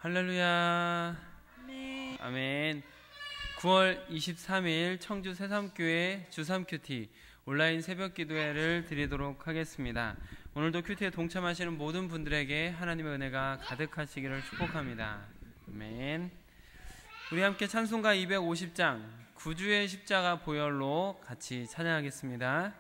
할렐루야. 아멘. 아멘. 9월 23일 청주 새삼교회 주3 큐티 온라인 새벽 기도회를 드리도록 하겠습니다. 오늘도 큐티에 동참하시는 모든 분들에게 하나님의 은혜가 가득하시기를 축복합니다. 아멘. 우리 함께 찬송가 250장 구주의 십자가 보혈로 같이 찬양하겠습니다.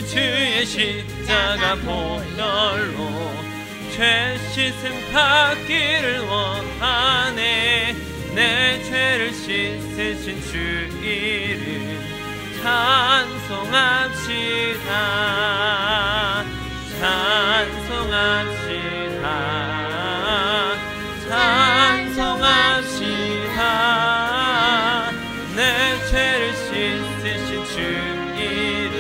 주의 십자가 보혈로 죄 씻음 받기를 원하네. 내 죄를 씻으신 주 이름 찬송합시다. 찬송합시다. 찬송합시다. 내 죄를 씻으신 주 이름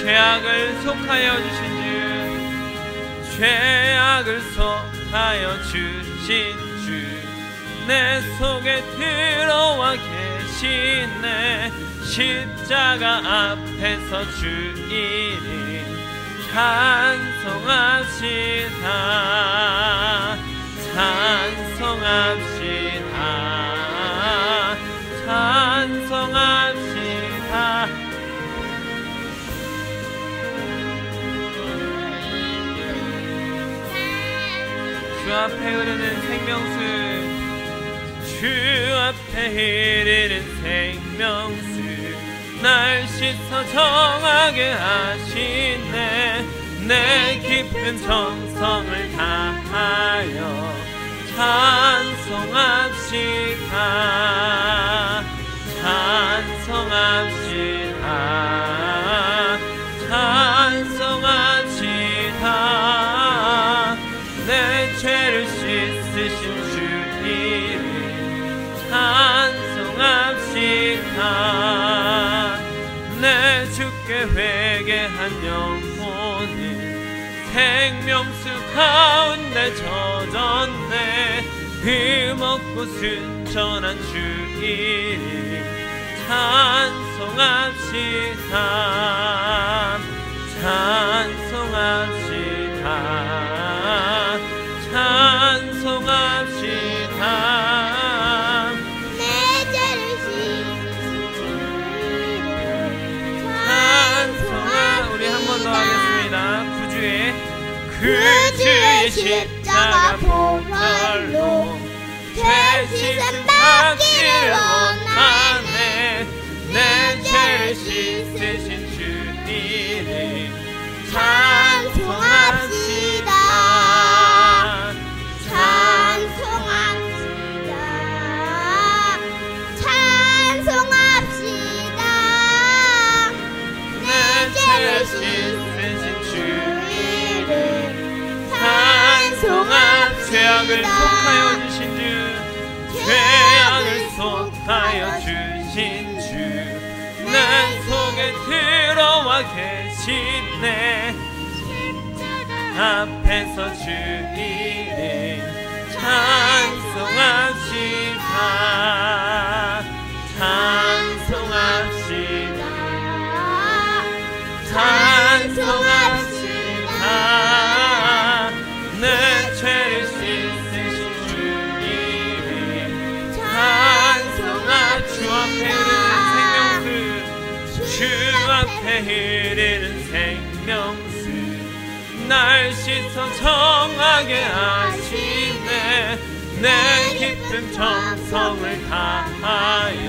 죄악을 속하여 주신 주, 죄악을 속하여 주신 주, 내 속에 들어와 계시네. 십자가 앞에서 주 이름 찬송합시다. 찬송합시다. 찬송합시다. 주 앞에 흐르는 생명수, 주 앞에 흐르는 생명수, 날 씻어 정하게 하시네. 내 깊은 정성을 다하여 찬송합시다. 찬송합시다. 찬송합시다. 내 죄를 씻으신 주 이름 찬송합시다. 내 주께 회개한 영혼은 생명수 가운데 젖었네. 흠없고 순전한 주 이름 찬송합시다. 찬송합시다. 찬송합시다. 내 죄를 씻으신 주 이름 찬송합시다. 우리 한 번 더 하겠습니다. 구주의 십자가 보혈로 죄 씻음 받기를 원하네. 내 죄를 씻으신 주 이름 찬송합시다. 찬송합시다. 찬송합시다. 내 죄를 씻으신 주 이름 찬송합시다. 죄악을 속하여 주신 주, 죄악을 속하여 주신 주, 내 속에 들어와 계시네. 앞에서 주 이름 찬송합시다. 찬송합시다. 찬송합시다. 내 죄를 씻으신 주 이름 찬송합시다. 주 앞에 흐르는 생명수, 주 앞에 흐르는 생명수, 날 씻어 정하게 하시네. 내 깊은 정성을 다하여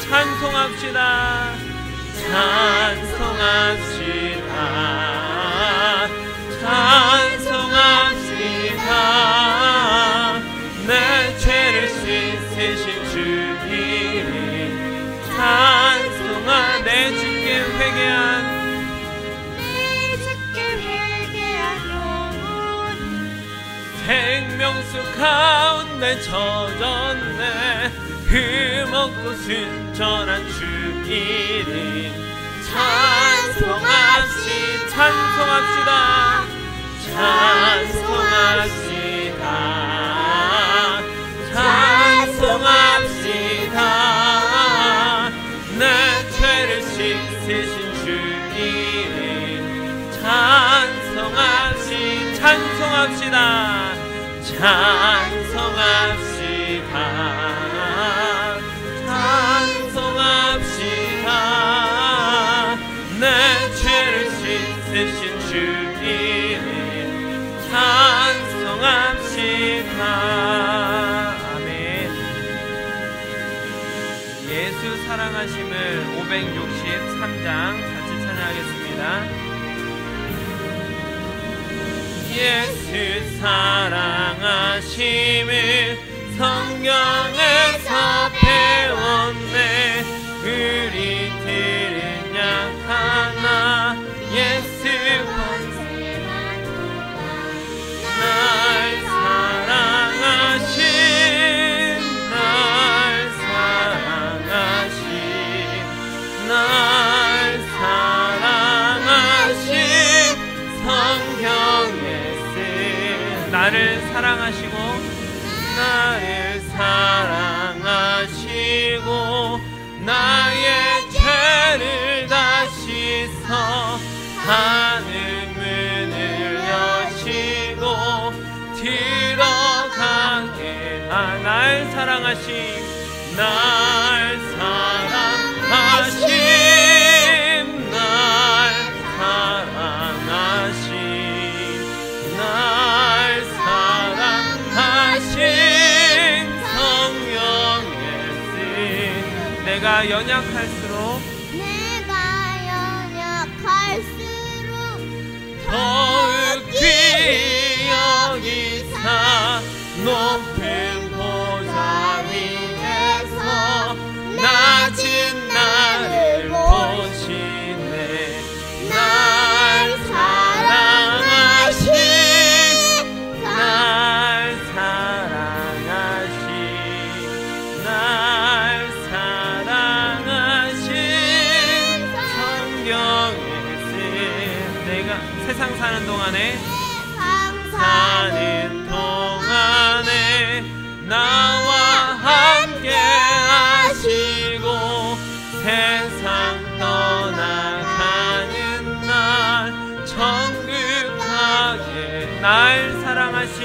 찬송합시다. 찬송합시다. 찬송합시다. 내 죄를 씻으신 주 이름 내 주께 회개한 영혼이 생명수 가운데 젖었네. 흠없고 순전한 주 이름 찬송합시다. 찬송합시다. 찬송합시다. 주이니 찬송합시다. 내 죄를 씻으신 주 이름 찬송합시다. 아멘. 예수 사랑하심을 563장 같이 찬양하겠습니다. 예수 사랑하심을 성경에서 배웠네. 우리 들은 양 하나 예수 날 사랑하신 성경에 쓴 나를 사랑하시고 나의 죄를 다 씻어 하늘 문을 여시고 들어가게 날 사랑하신 성령의 쓴 내가 연약할수록 더욱 귀히 여기사 높은 보좌 위에서 낮은 나를 보시네. 날 사랑하신 성경에 쓴 내가 세상 사는 동안에 나와 함께 하시고 세상 떠나가는 날 천국 가게 날 사랑하신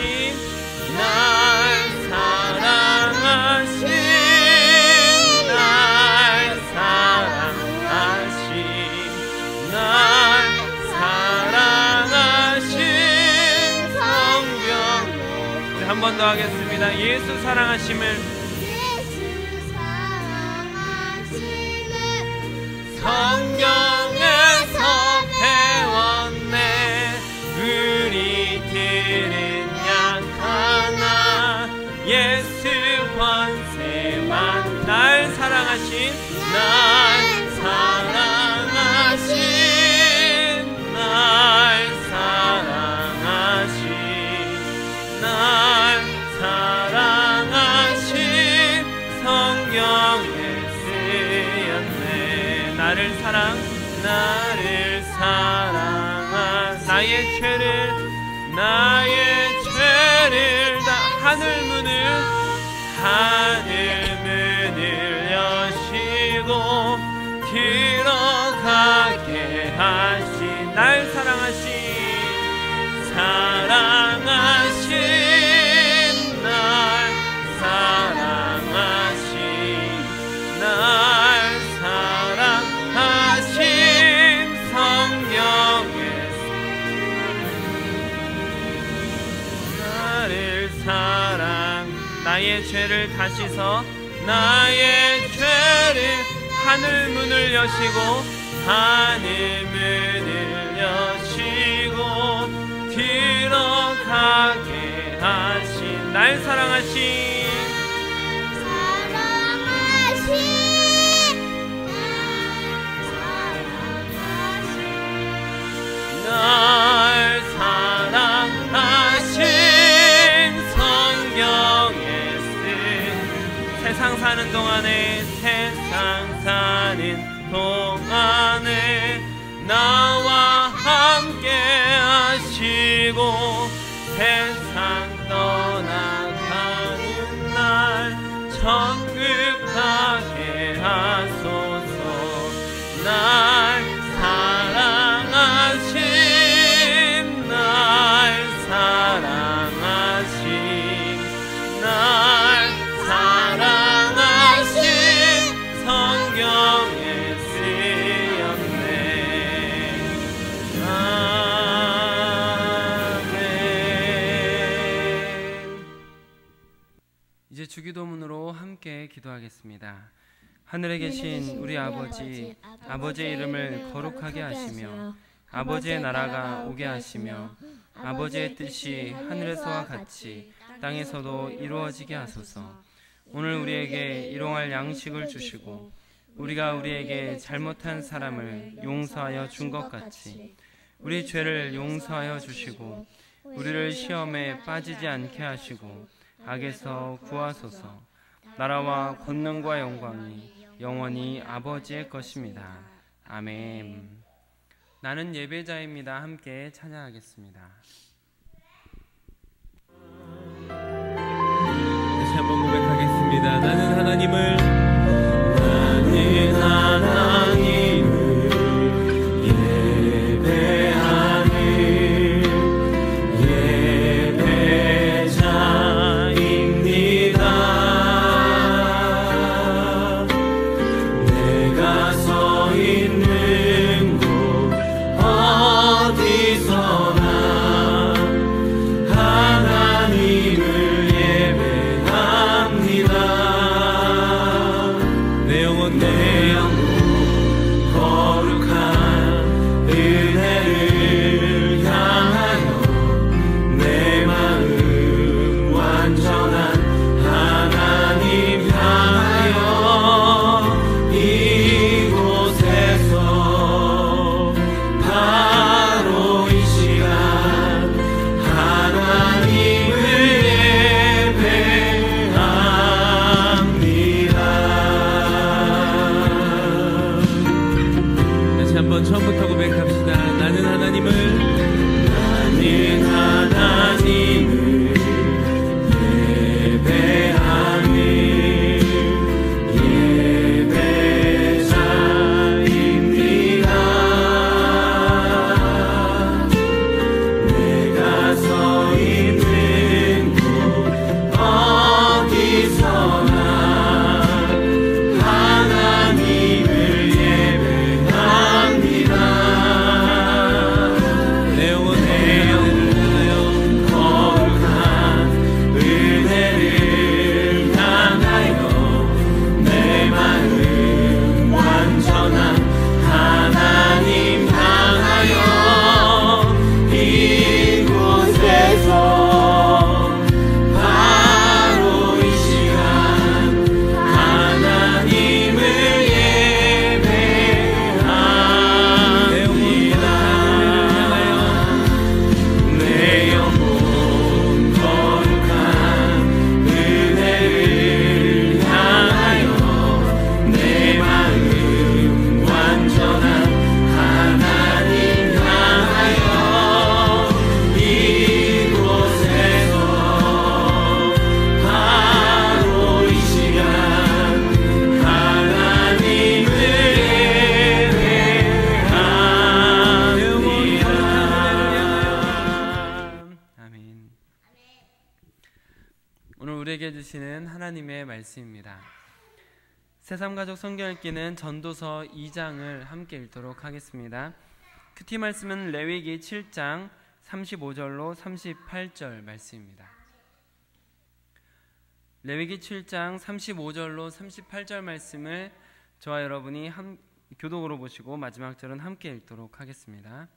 한 번 더 하겠습니다. 예수 사랑하심을 성경에서 배웠네. 우리 들은 양 하나 예수 권세만 날 사랑하신 성경에 쓰였네. 나를 사랑하 나의 죄를 다 하늘 문을 여시고 들어가게 하신 날 사랑하신 성경에 나를 나의 죄를 다 씻어 나의 죄를 하늘 문을 여시고 들어가게 하신 날 사랑하신 성경에 쓴 세상 사는 동안에 나와 함께 하시고 세상 떠나가는 날 천국 가게 하소서. 날 기도하겠습니다. 하늘에 계신 우리 아버지, 아버지의 이름을 거룩하게 하시며 아버지의 나라가 오게 하시며 아버지의 뜻이 하늘에서와 같이 땅에서도 이루어지게 하소서. 오늘 우리에게 일용할 양식을 주시고 우리가 우리에게 잘못한 사람을 용서하여 준 것 같이 우리 죄를 용서하여 주시고 우리를 시험에 빠지지 않게 하시고 악에서 구하소서. 나라와 권능과 영광이 영원히 아버지의 것입니다. 아멘. 나는 예배자입니다. 함께 찬양하겠습니다. 다시 한번 고백하겠습니다. 나는 하나님을 예배하는 예배자입니다. 내가 서 있는 곳 어디서나 하나님을 예배합니다. 내 영혼 거룩한 은혜를 향하여 내 마음 완전한 하나님 향하여 이곳에서 바로 이 시간 하나님을 예배합니다. 다시 한번 처음부터 고백합시다. 나는 하나님을 예배하는 예배자입니다. 내가 서 있는 곳 어디서나 하나님을 예배합니다. 내 영혼 거룩한 은혜를 향하여 내 마음 완전한 하나님 향하여 이곳에서 바로 이 시간 하나님을 예배합니다. 내 영혼 거룩한 은혜를 향하여 내 마음 완전한 하나님 향하여 이곳에서 바로 이 시간 하나님을 예배합니다. 아멘. 오늘 우리에게 주시는 하나님의 말씀입니다. 새삼가족 성경 읽기는 전도서 2장을 함께 읽도록 하겠습니다. 큐티 말씀은 레위기 7장 35절로 38절 말씀입니다. 레위기 7장 35절로 38절 말씀을 저와 여러분이 교독으로 보시고 마지막 절은 함께 읽도록 하겠습니다.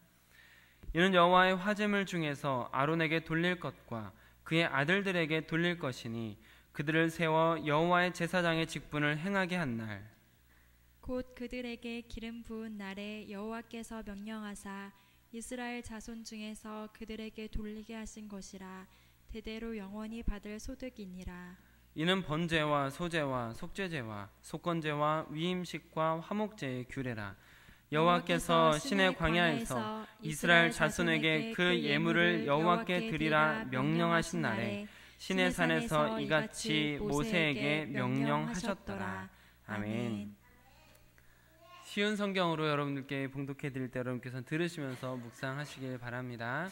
이는 여호와의 화제물 중에서 아론에게 돌릴 것과 그의 아들들에게 돌릴 것이니 그들을 세워 여호와의 제사장의 직분을 행하게 한 날, 곧 그들에게 기름 부은 날에 여호와께서 명령하사 이스라엘 자손 중에서 그들에게 돌리게 하신 것이라. 대대로 영원히 받을 소득이니라. 이는 번제와 소제와 속죄제와 속건제와 위임식과 화목제의 규례라. 여호와께서 신의 광야에서 이스라엘 자손에게 그 예물을 여호와께 드리라 명령하신 날에 신의 산에서 이같이 모세에게 명령하셨더라. 아멘. 쉬운 성경으로 여러분들께 봉독해 드릴 때 여러분께서 들으시면서 묵상하시길 바랍니다.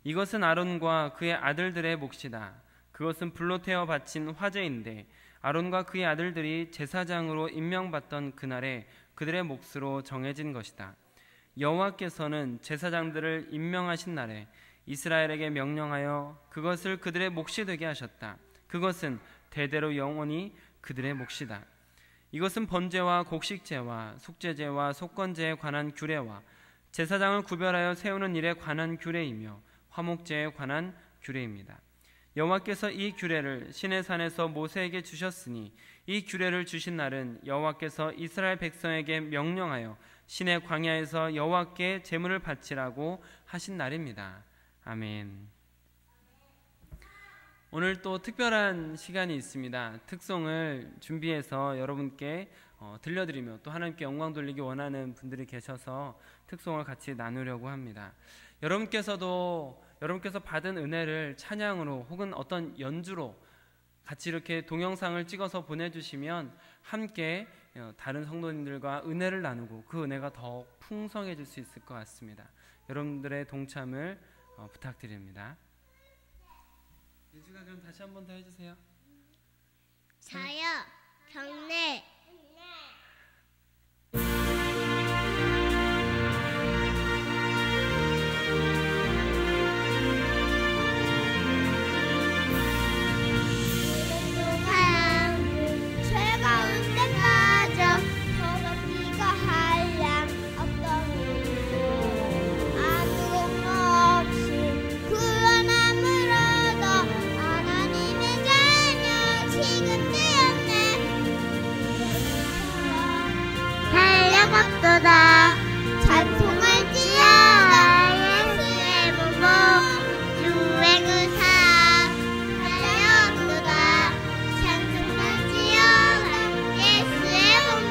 이것은 아론과 그의 아들들의 몫이다. 그것은 불로 태워 바친 화제인데 아론과 그의 아들들이 제사장으로 임명받던 그날에 그들의 몫으로 정해진 것이다. 여호와께서는 제사장들을 임명하신 날에 이스라엘에게 명령하여 그것을 그들의 몫이 되게 하셨다. 그것은 대대로 영원히 그들의 몫이다. 이것은 번제와 곡식제와 속죄제와 속건제에 관한 규례와 제사장을 구별하여 세우는 일에 관한 규례이며 화목제에 관한 규례입니다. 여호와께서 이 규례를 시내산에서 모세에게 주셨으니 이 규례를 주신 날은 여호와께서 이스라엘 백성에게 명령하여 시내 광야에서 여호와께 제물을 바치라고 하신 날입니다. 아멘. 오늘 또 특별한 시간이 있습니다. 특송을 준비해서 여러분께 들려드리며 또 하나님께 영광 돌리기 원하는 분들이 계셔서 특송을 같이 나누려고 합니다. 여러분께서 받은 은혜를 찬양으로 혹은 어떤 연주로 같이 이렇게 동영상을 찍어서 보내주시면 함께 다른 성도님들과 은혜를 나누고 그 은혜가 더 풍성해질 수 있을 것 같습니다. 여러분들의 동참을 부탁드립니다. 예주가 그럼 다시 한 번 더 해주세요. 자여 경례 달려갑도다 찬송할지어다 예수의 몸 주의 그 사랑 달려갑도다 찬송할지어다 예수의 몸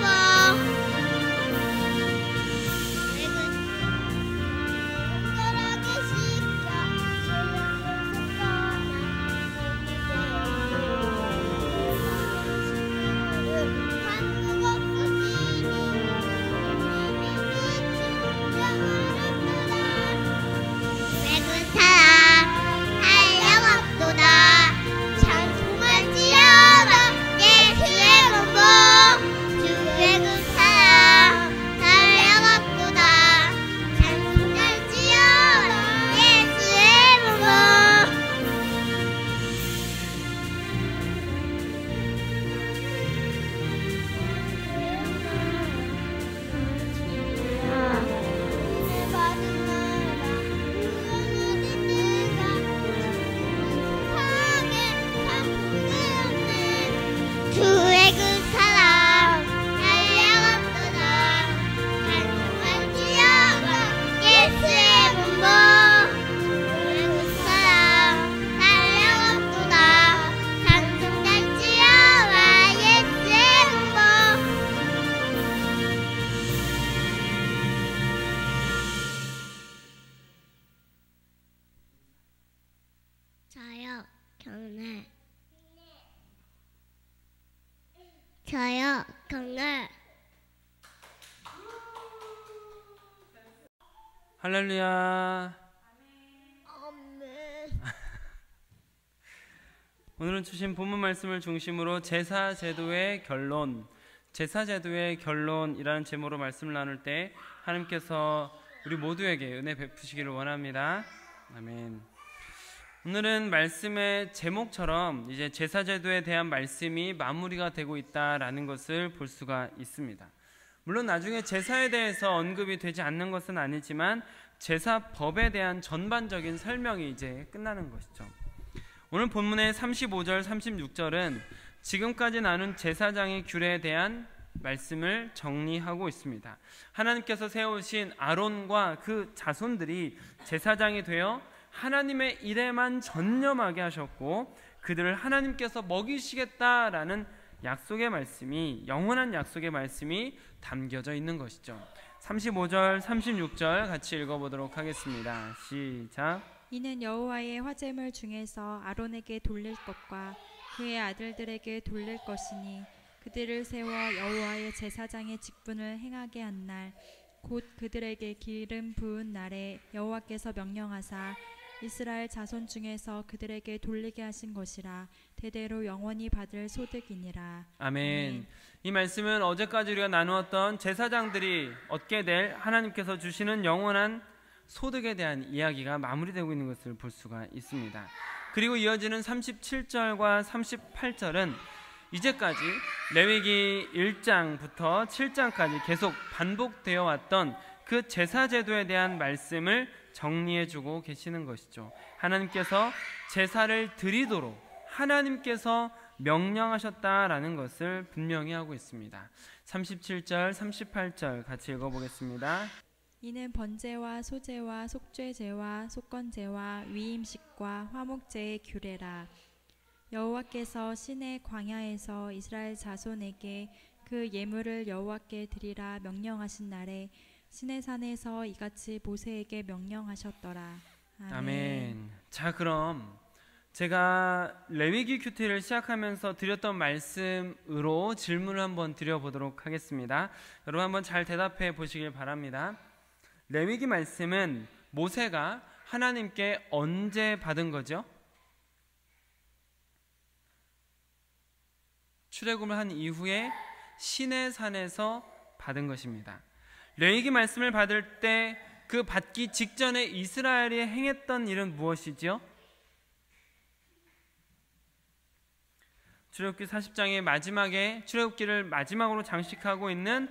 주의 그 사랑 시켜 저요 경례 할렐루야. 아멘. 오늘은 주신 본문 말씀을 중심으로 제사제도의 결론이라는 제목으로 말씀을 나눌 때 하나님께서 우리 모두에게 은혜 베푸시기를 원합니다. 아멘. 오늘은 말씀의 제목처럼 이제 제사제도에 대한 말씀이 마무리가 되고 있다라는 것을 볼 수가 있습니다. 물론 나중에 제사에 대해서 언급이 되지 않는 것은 아니지만 제사법에 대한 전반적인 설명이 이제 끝나는 것이죠. 오늘 본문의 35절, 36절은 지금까지 나눈 제사장의 규례에 대한 말씀을 정리하고 있습니다. 하나님께서 세우신 아론과 그 자손들이 제사장이 되어 하나님의 일에만 전념하게 하셨고 그들을 하나님께서 먹이시겠다라는 약속의 말씀이, 영원한 약속의 말씀이 담겨져 있는 것이죠. 35절, 36절 같이 읽어보도록 하겠습니다. 시작. 이는 여호와의 화제물 중에서 아론에게 돌릴 것과 그의 아들들에게 돌릴 것이니 그들을 세워 여호와의 제사장의 직분을 행하게 한 날 곧 그들에게 기름 부은 날에 여호와께서 명령하사 이스라엘 자손 중에서 그들에게 돌리게 하신 것이라 대대로 영원히 받을 소득이니라. 아멘. 이 말씀은 어제까지 우리가 나누었던 제사장들이 얻게 될 하나님께서 주시는 영원한 소득에 대한 이야기가 마무리되고 있는 것을 볼 수가 있습니다. 그리고 이어지는 37절과 38절은 이제까지 레위기 1장부터 7장까지 계속 반복되어 왔던 그 제사제도에 대한 말씀을 정리해주고 계시는 것이죠. 하나님께서 제사를 드리도록 하나님께서 명령하셨다라는 것을 분명히 하고 있습니다. 37절, 38절 같이 읽어보겠습니다. 이는 번제와 소제와 속죄제와 속건제와 위임식과 화목제의 규례라. 여호와께서 시내 광야에서 이스라엘 자손에게 그 예물을 여호와께 드리라 명령하신 날에 시내산에서 이같이 모세에게 명령하셨더라. 아멘. 자, 그럼 제가 레위기 큐티를 시작하면서 드렸던 말씀으로 질문을 한번 드려보도록 하겠습니다. 여러분 한번 잘 대답해 보시길 바랍니다. 레위기 말씀은 모세가 하나님께 언제 받은 거죠? 출애굽을 한 이후에 시내산에서 받은 것입니다. 레위기 말씀을 받을 때 그 받기 직전에 이스라엘이 행했던 일은 무엇이죠? 출애굽기 40장의 마지막에 출애굽기를 마지막으로 장식하고 있는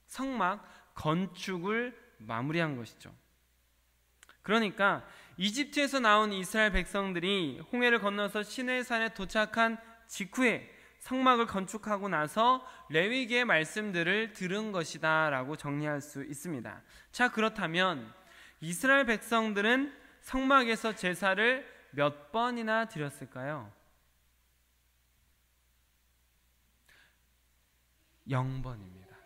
성막 건축을 마무리한 것이죠. 그러니까 이집트에서 나온 이스라엘 백성들이 홍해를 건너서 시내산에 도착한 직후에 성막을 건축하고 나서 레위기의 말씀들을 들은 것이다 라고 정리할 수 있습니다. 자, 그렇다면 이스라엘 백성들은 성막에서 제사를 몇 번이나 드렸을까요? 0번입니다.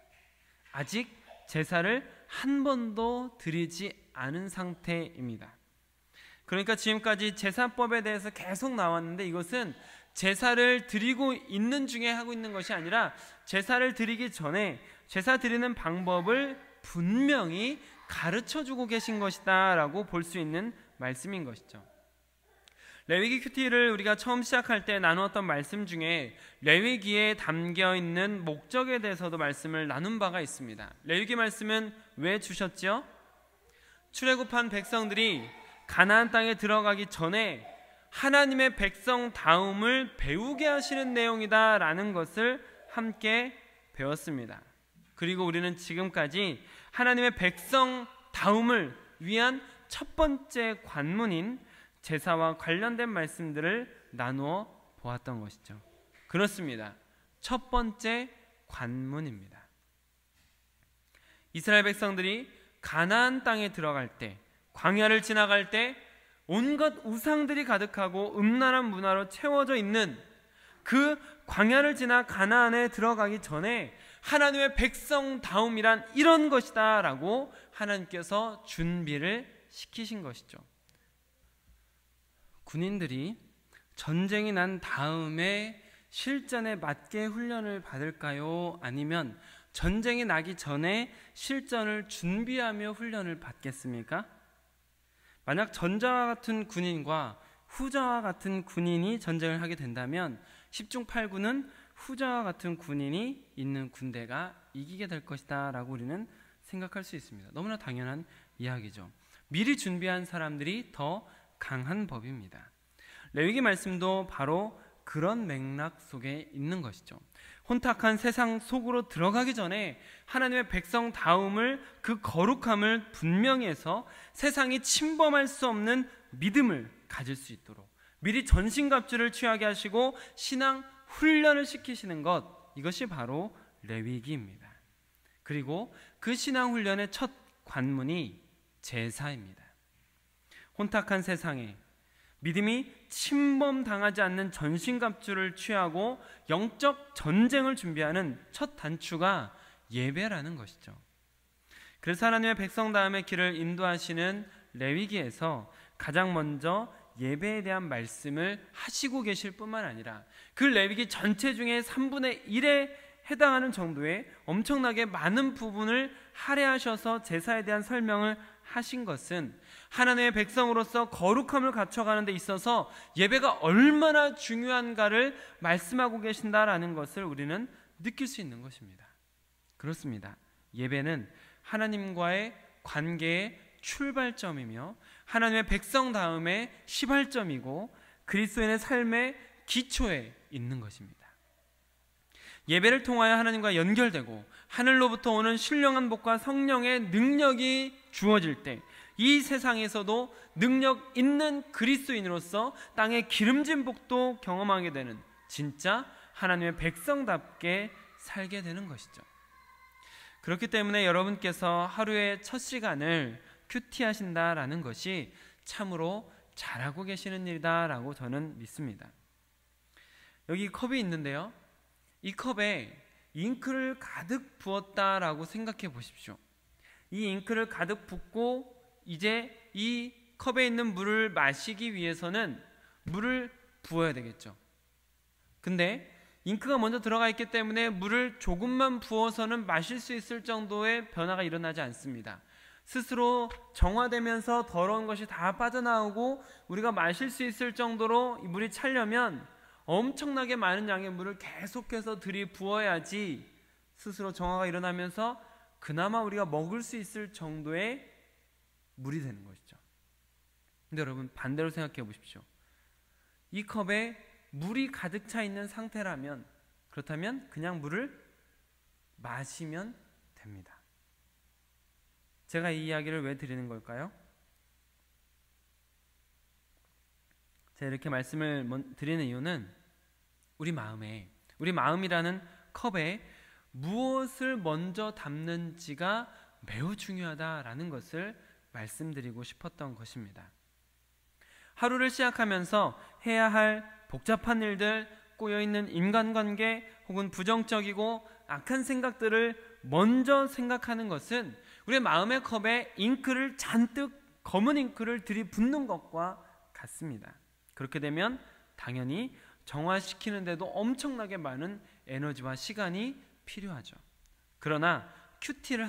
아직 제사를 한 번도 드리지 않은 상태입니다. 그러니까 지금까지 제사법에 대해서 계속 나왔는데 이것은 제사를 드리고 있는 중에 하고 있는 것이 아니라 제사를 드리기 전에 제사 드리는 방법을 분명히 가르쳐주고 계신 것이다 라고 볼 수 있는 말씀인 것이죠. 레위기 큐티를 우리가 처음 시작할 때 나누었던 말씀 중에 레위기에 담겨있는 목적에 대해서도 말씀을 나눈 바가 있습니다. 레위기 말씀은 왜 주셨죠? 출애굽한 백성들이 가나안 땅에 들어가기 전에 하나님의 백성다움을 배우게 하시는 내용이다 라는 것을 함께 배웠습니다. 그리고 우리는 지금까지 하나님의 백성다움을 위한 첫 번째 관문인 제사와 관련된 말씀들을 나누어 보았던 것이죠. 그렇습니다. 첫 번째 관문입니다. 이스라엘 백성들이 가나안 땅에 들어갈 때, 광야를 지나갈 때 온갖 우상들이 가득하고 음란한 문화로 채워져 있는 그 광야를 지나 가나안에 들어가기 전에 하나님의 백성다움이란 이런 것이다 라고 하나님께서 준비를 시키신 것이죠. 군인들이 전쟁이 난 다음에 실전에 맞게 훈련을 받을까요? 아니면 전쟁이 나기 전에 실전을 준비하며 훈련을 받겠습니까? 만약 전자와 같은 군인과 후자와 같은 군인이 전쟁을 하게 된다면 10중 8구는 후자와 같은 군인이 있는 군대가 이기게 될 것이다 라고 우리는 생각할 수 있습니다. 너무나 당연한 이야기죠. 미리 준비한 사람들이 더 강한 법입니다. 레위기 말씀도 바로 그런 맥락 속에 있는 것이죠. 혼탁한 세상 속으로 들어가기 전에 하나님의 백성다움을, 그 거룩함을 분명히 해서 세상이 침범할 수 없는 믿음을 가질 수 있도록 미리 전신갑주를 취하게 하시고 신앙 훈련을 시키시는 것, 이것이 바로 레위기입니다. 그리고 그 신앙 훈련의 첫 관문이 제사입니다. 혼탁한 세상에 믿음이 침범당하지 않는 전신갑주를 취하고 영적 전쟁을 준비하는 첫 단추가 예배라는 것이죠. 그래서 하나님의 백성다움의 길을 인도하시는 레위기에서 가장 먼저 예배에 대한 말씀을 하시고 계실 뿐만 아니라 그 레위기 전체 중에 3분의 1에 해당하는 정도의 엄청나게 많은 부분을 할애하셔서 제사에 대한 설명을 하신 것은 하나님의 백성으로서 거룩함을 갖춰가는 데 있어서 예배가 얼마나 중요한가를 말씀하고 계신다라는 것을 우리는 느낄 수 있는 것입니다. 그렇습니다. 예배는 하나님과의 관계의 출발점이며 하나님의 백성다움의 시발점이고 그리스도인의 삶의 기초에 있는 것입니다. 예배를 통하여 하나님과 연결되고 하늘로부터 오는 신령한 복과 성령의 능력이 주어질 때 이 세상에서도 능력 있는 그리스도인으로서 땅의 기름진 복도 경험하게 되는 진짜 하나님의 백성답게 살게 되는 것이죠. 그렇기 때문에 여러분께서 하루의 첫 시간을 큐티하신다라는 것이 참으로 잘하고 계시는 일이다라고 저는 믿습니다. 여기 컵이 있는데요, 이 컵에 잉크를 가득 부었다라고 생각해 보십시오. 이 잉크를 가득 붓고 이제 이 컵에 있는 물을 마시기 위해서는 물을 부어야 되겠죠. 근데 잉크가 먼저 들어가 있기 때문에 물을 조금만 부어서는 마실 수 있을 정도의 변화가 일어나지 않습니다. 스스로 정화되면서 더러운 것이 다 빠져나오고 우리가 마실 수 있을 정도로 이 물이 차려면 엄청나게 많은 양의 물을 계속해서 들이부어야지 스스로 정화가 일어나면서 그나마 우리가 먹을 수 있을 정도의 물이 되는 것이죠. 근데 여러분, 반대로 생각해 보십시오. 이 컵에 물이 가득 차 있는 상태라면, 그렇다면 그냥 물을 마시면 됩니다. 제가 이 이야기를 왜 드리는 걸까요? 제가 이렇게 말씀을 드리는 이유는 우리 마음이라는 컵에 무엇을 먼저 담는지가 매우 중요하다라는 것을 말씀드리고 싶었던 것입니다. 하루를 시작하면서 해야 할 복잡한 일들, 꼬여있는 인간관계 혹은 부정적이고 악한 생각들을 먼저 생각하는 것은 우리의 마음의 컵에 잉크를 잔뜩, 검은 잉크를 들이붓는 것과 같습니다. 그렇게 되면 당연히 정화시키는데도 엄청나게 많은 에너지와 시간이 필요하죠. 그러나 큐티를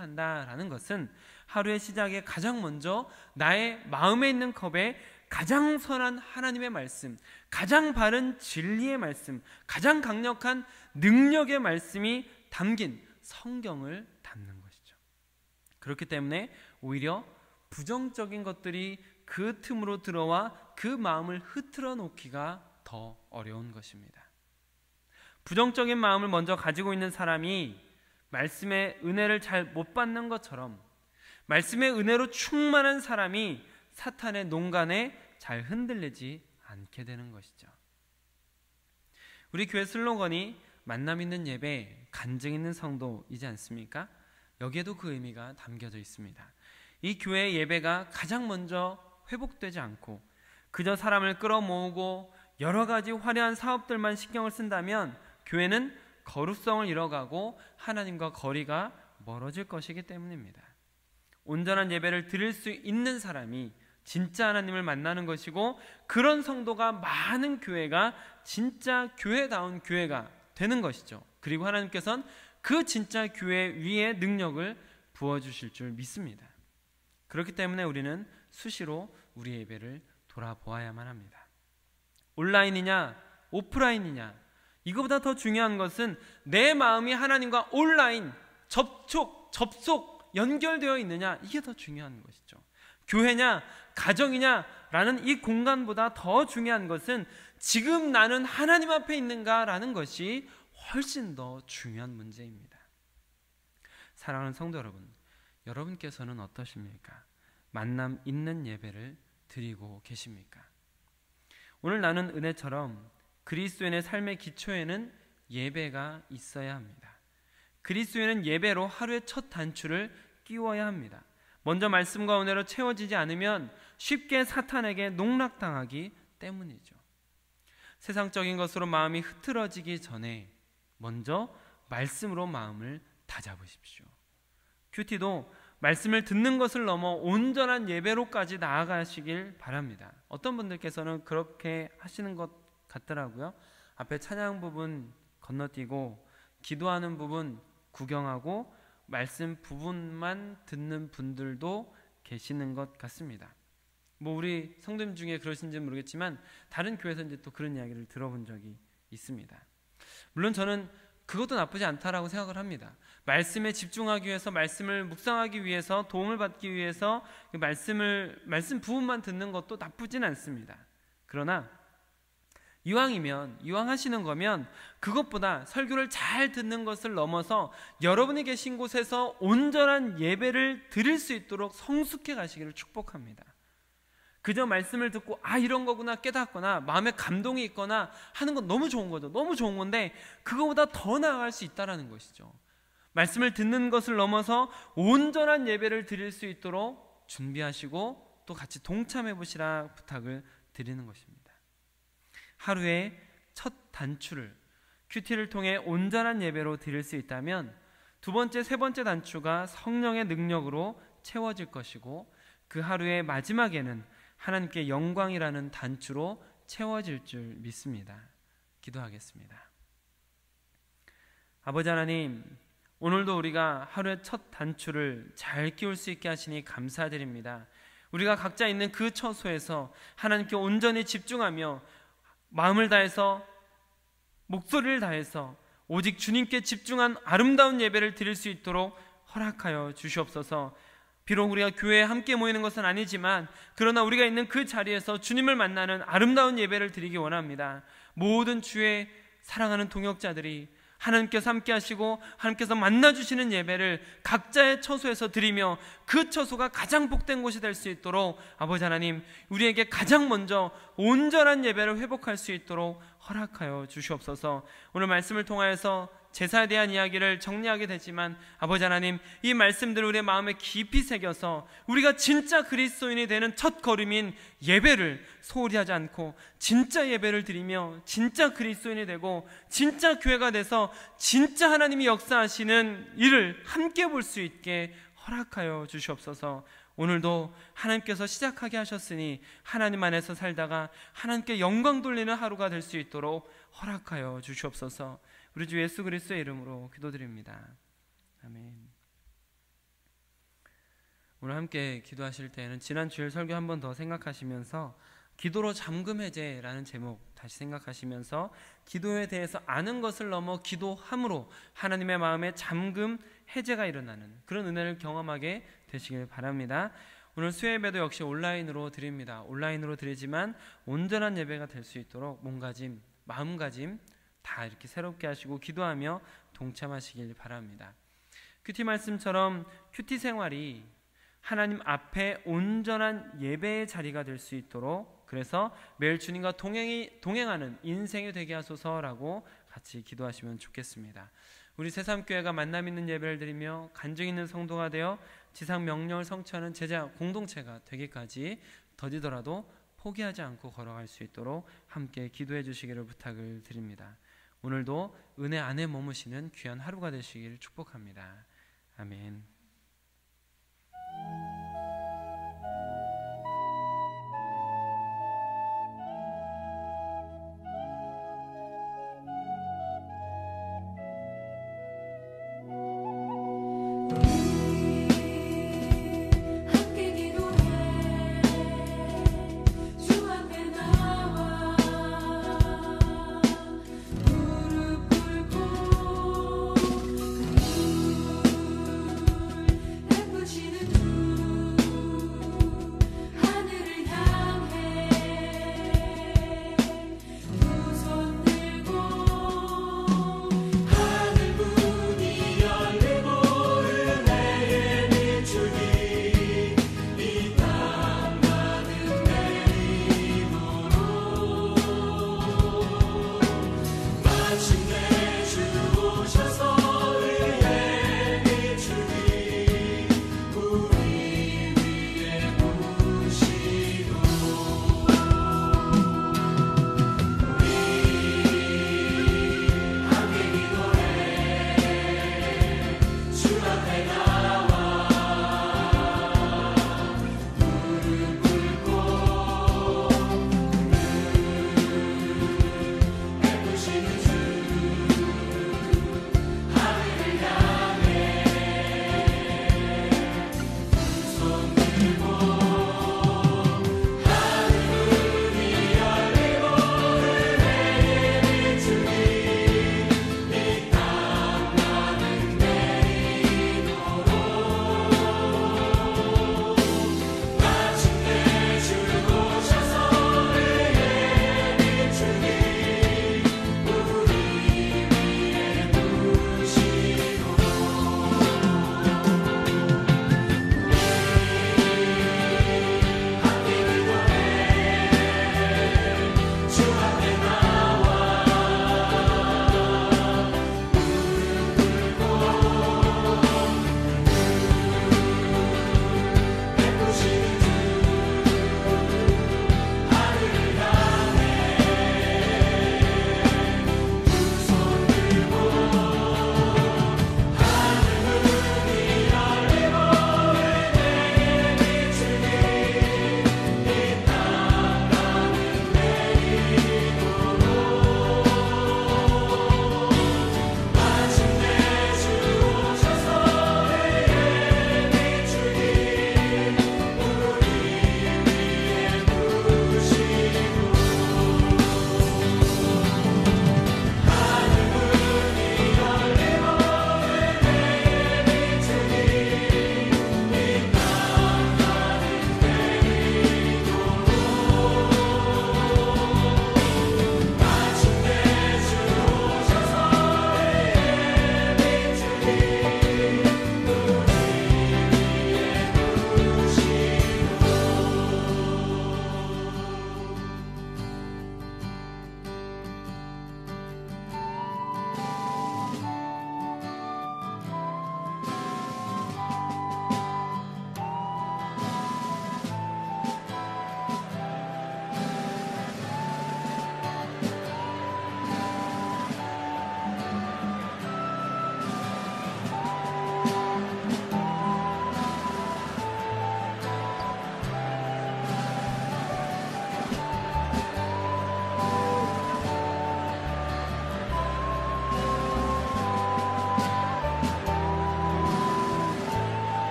한다라는 것은 하루의 시작에 가장 먼저 나의 마음에 있는 컵에 가장 선한 하나님의 말씀, 가장 바른 진리의 말씀, 가장 강력한 능력의 말씀이 담긴 성경을 담는 것이죠. 그렇기 때문에 오히려 부정적인 것들이 그 틈으로 들어와 그 마음을 흐트러 놓기가 더 어려운 것입니다. 부정적인 마음을 먼저 가지고 있는 사람이 말씀의 은혜를 잘 못 받는 것처럼 말씀의 은혜로 충만한 사람이 사탄의 농간에 잘 흔들리지 않게 되는 것이죠. 우리 교회 슬로건이 만남 있는 예배, 간증 있는 성도이지 않습니까? 여기에도 그 의미가 담겨져 있습니다. 이 교회의 예배가 가장 먼저 회복되지 않고 그저 사람을 끌어모으고 여러 가지 화려한 사업들만 신경을 쓴다면 교회는 거룩성을 잃어가고 하나님과 거리가 멀어질 것이기 때문입니다. 온전한 예배를 드릴 수 있는 사람이 진짜 하나님을 만나는 것이고 그런 성도가 많은 교회가 진짜 교회다운 교회가 되는 것이죠. 그리고 하나님께서는 그 진짜 교회 위에 능력을 부어주실 줄 믿습니다. 그렇기 때문에 우리는 수시로 우리 예배를 돌아보아야만 합니다. 온라인이냐 오프라인이냐, 이거보다 더 중요한 것은 내 마음이 하나님과 온라인 접속 연결되어 있느냐, 이게 더 중요한 것이죠. 교회냐 가정이냐 라는 이 공간보다 더 중요한 것은 지금 나는 하나님 앞에 있는가 라는 것이 훨씬 더 중요한 문제입니다. 사랑하는 성도 여러분, 여러분께서는 어떠십니까? 만남 있는 예배를 드리고 계십니까? 오늘 나눈 은혜처럼 그리스도인의 삶의 기초에는 예배가 있어야 합니다. 그리스도인은 예배로 하루의 첫 단추를 끼워야 합니다. 먼저 말씀과 은혜로 채워지지 않으면 쉽게 사탄에게 농락당하기 때문이죠. 세상적인 것으로 마음이 흐트러지기 전에 먼저 말씀으로 마음을 다잡으십시오. 큐티도 말씀을 듣는 것을 넘어 온전한 예배로까지 나아가시길 바랍니다. 어떤 분들께서는 그렇게 하시는 것 같더라고요. 앞에 찬양 부분 건너뛰고 기도하는 부분 구경하고 말씀 부분만 듣는 분들도 계시는 것 같습니다. 우리 성도님 중에 그러신지는 모르겠지만 다른 교회에서 이제 또 그런 이야기를 들어본 적이 있습니다. 물론 저는 그것도 나쁘지 않다라고 생각을 합니다. 말씀에 집중하기 위해서, 말씀을 묵상하기 위해서, 도움을 받기 위해서 말씀 부분만 듣는 것도 나쁘진 않습니다. 그러나 이왕 하시는 거면 그것보다 설교를 잘 듣는 것을 넘어서 여러분이 계신 곳에서 온전한 예배를 드릴 수 있도록 성숙해 가시기를 축복합니다. 그저 말씀을 듣고 이런 거구나 깨닫거나 마음에 감동이 있거나 하는 건 너무 좋은 거죠. 너무 좋은 건데 그거보다 더 나아갈 수 있다는 것이죠. 말씀을 듣는 것을 넘어서 온전한 예배를 드릴 수 있도록 준비하시고 또 같이 동참해 보시라 부탁을 드리는 것입니다. 하루에 첫 단추를 큐티를 통해 온전한 예배로 드릴 수 있다면 두 번째, 세 번째 단추가 성령의 능력으로 채워질 것이고 그 하루의 마지막에는 하나님께 영광이라는 단추로 채워질 줄 믿습니다. 기도하겠습니다. 아버지 하나님, 오늘도 우리가 하루의 첫 단추를 잘 끼울 수 있게 하시니 감사드립니다. 우리가 각자 있는 그 처소에서 하나님께 온전히 집중하며 마음을 다해서 목소리를 다해서 오직 주님께 집중한 아름다운 예배를 드릴 수 있도록 허락하여 주시옵소서. 비록 우리가 교회에 함께 모이는 것은 아니지만 그러나 우리가 있는 그 자리에서 주님을 만나는 아름다운 예배를 드리기 원합니다. 모든 주의 사랑하는 동역자들이 하나님께서 함께 하시고 하나님께서 만나주시는 예배를 각자의 처소에서 드리며 그 처소가 가장 복된 곳이 될 수 있도록 아버지 하나님, 우리에게 가장 먼저 온전한 예배를 회복할 수 있도록 허락하여 주시옵소서. 오늘 말씀을 통하여서 제사에 대한 이야기를 정리하게 되지만 아버지 하나님, 이 말씀들을 우리의 마음에 깊이 새겨서 우리가 진짜 그리스도인이 되는 첫 걸음인 예배를 소홀히 하지 않고 진짜 예배를 드리며 진짜 그리스도인이 되고 진짜 교회가 돼서 진짜 하나님이 역사하시는 일을 함께 볼 수 있게 허락하여 주시옵소서. 오늘도 하나님께서 시작하게 하셨으니 하나님 안에서 살다가 하나님께 영광 돌리는 하루가 될 수 있도록 허락하여 주시옵소서. 우리 주 예수 그리스도의 이름으로 기도드립니다. 아멘. 오늘 함께 기도하실 때에는 지난 주일 설교 한 번 더 생각하시면서 기도로 잠금 해제라는 제목 다시 생각하시면서 기도에 대해서 아는 것을 넘어 기도함으로 하나님의 마음에 잠금 해제가 일어나는 그런 은혜를 경험하게 되시길 바랍니다. 오늘 수요예배도 역시 온라인으로 드립니다. 온라인으로 드리지만 온전한 예배가 될 수 있도록 몸가짐, 마음가짐 다 이렇게 새롭게 하시고 기도하며 동참하시길 바랍니다. 큐티 말씀처럼 큐티 생활이 하나님 앞에 온전한 예배의 자리가 될 수 있도록, 그래서 매일 주님과 동행하는 인생이 되게 하소서라고 같이 기도하시면 좋겠습니다. 우리 새삼교회가 만남 있는 예배를 드리며 간증 있는 성도가 되어 지상 명령을 성취하는 제자 공동체가 되기까지 더디더라도 포기하지 않고 걸어갈 수 있도록 함께 기도해 주시기를 부탁을 드립니다. 오늘도 은혜 안에 머무시는 귀한 하루가 되시기를 축복합니다. 아멘.